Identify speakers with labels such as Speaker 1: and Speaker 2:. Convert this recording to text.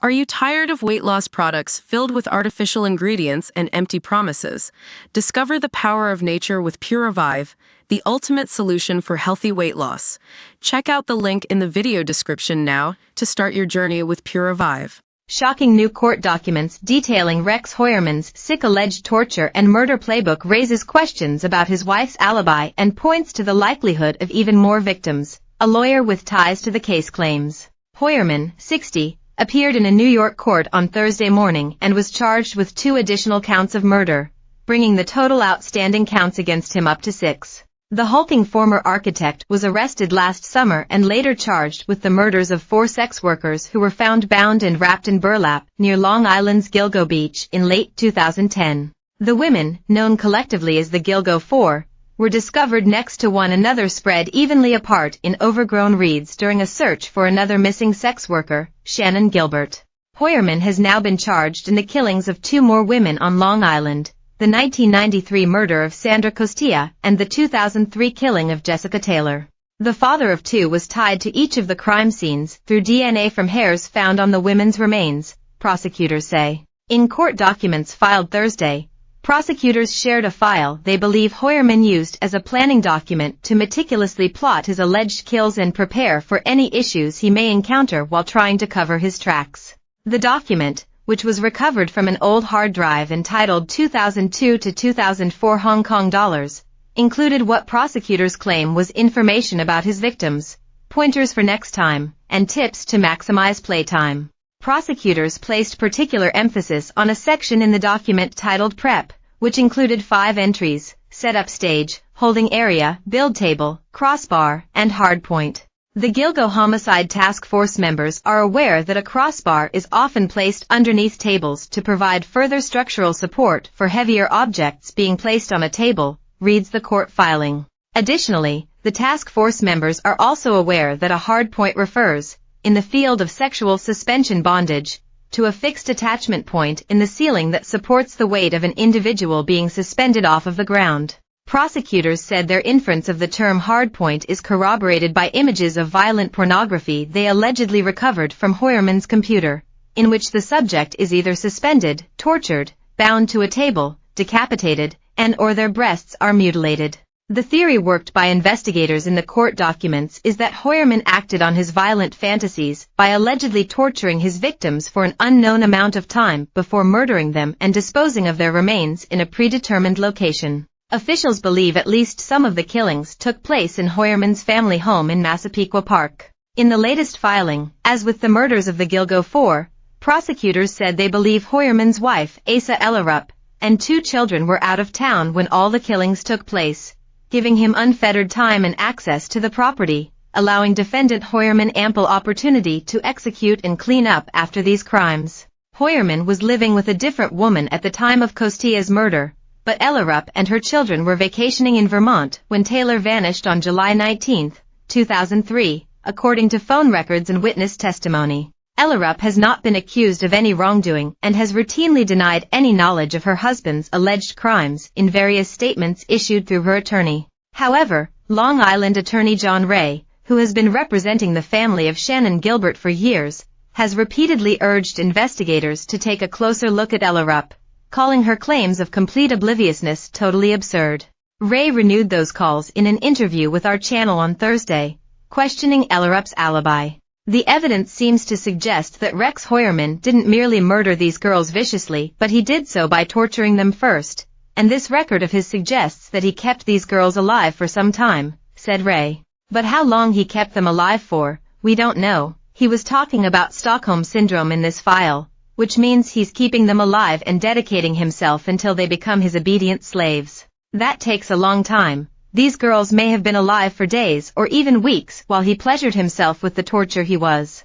Speaker 1: Are you tired of weight loss products filled with artificial ingredients and empty promises? Discover the power of nature with Pure Revive, the ultimate solution for healthy weight loss. Check out the link in the video description now to start your journey with Pure Revive.
Speaker 2: Shocking new court documents detailing Rex Heuermann's sick alleged torture and murder playbook raises questions about his wife's alibi and points to the likelihood of even more victims, a lawyer with ties to the case claims. Heuermann, 60, appeared in a New York court on Thursday morning and was charged with 2 additional counts of murder, bringing the total outstanding counts against him up to 6. The hulking former architect was arrested last summer and later charged with the murders of 4 sex workers who were found bound and wrapped in burlap near Long Island's Gilgo Beach in late 2010. The women, known collectively as the Gilgo Four, were discovered next to one another spread evenly apart in overgrown reeds during a search for another missing sex worker, Shannon Gilbert. Heuermann has now been charged in the killings of 2 more women on Long Island, the 1993 murder of Sandra Costia and the 2003 killing of Jessica Taylor. The father of 2 was tied to each of the crime scenes through DNA from hairs found on the women's remains, prosecutors say. In court documents filed Thursday, prosecutors shared a file they believe Heuermann used as a planning document to meticulously plot his alleged kills and prepare for any issues he may encounter while trying to cover his tracks. The document, which was recovered from an old hard drive entitled 2002 to 2004 Hong Kong dollars, included what prosecutors claim was information about his victims, pointers for next time, and tips to maximize playtime. Prosecutors placed particular emphasis on a section in the document titled Prep, which included 5 entries: setup stage, holding area, build table, crossbar, and hardpoint. The Gilgo Homicide Task Force members are aware that a crossbar is often placed underneath tables to provide further structural support for heavier objects being placed on a table, reads the court filing. Additionally, the task force members are also aware that a hardpoint refers, in the field of sexual suspension bondage, to a fixed attachment point in the ceiling that supports the weight of an individual being suspended off of the ground. Prosecutors said their inference of the term hardpoint is corroborated by images of violent pornography they allegedly recovered from Heuermann's computer, in which the subject is either suspended, tortured, bound to a table, decapitated, and/or their breasts are mutilated. The theory worked by investigators in the court documents is that Heuermann acted on his violent fantasies by allegedly torturing his victims for an unknown amount of time before murdering them and disposing of their remains in a predetermined location. Officials believe at least some of the killings took place in Heuermann's family home in Massapequa Park. In the latest filing, as with the murders of the Gilgo Four, prosecutors said they believe Heuermann's wife, Asa Ellerup, and 2 children were out of town when all the killings took place, giving him unfettered time and access to the property, allowing defendant Heuermann ample opportunity to execute and clean up after these crimes. Heuermann was living with a different woman at the time of Costia's murder, but Ellerup and her children were vacationing in Vermont when Taylor vanished on July 19, 2003, according to phone records and witness testimony. Ellerup has not been accused of any wrongdoing and has routinely denied any knowledge of her husband's alleged crimes in various statements issued through her attorney. However, Long Island attorney John Ray, who has been representing the family of Shannon Gilbert for years, has repeatedly urged investigators to take a closer look at Ellerup, calling her claims of complete obliviousness totally absurd. Ray renewed those calls in an interview with our channel on Thursday, questioning Ellerup's alibi. The evidence seems to suggest that Rex Heuermann didn't merely murder these girls viciously, but he did so by torturing them first, and this record of his suggests that he kept these girls alive for some time, said Ray. But how long he kept them alive for, we don't know. He was talking about Stockholm Syndrome in this file, which means he's keeping them alive and dedicating himself until they become his obedient slaves. That takes a long time. These girls may have been alive for days or even weeks while he pleasured himself with the torture he was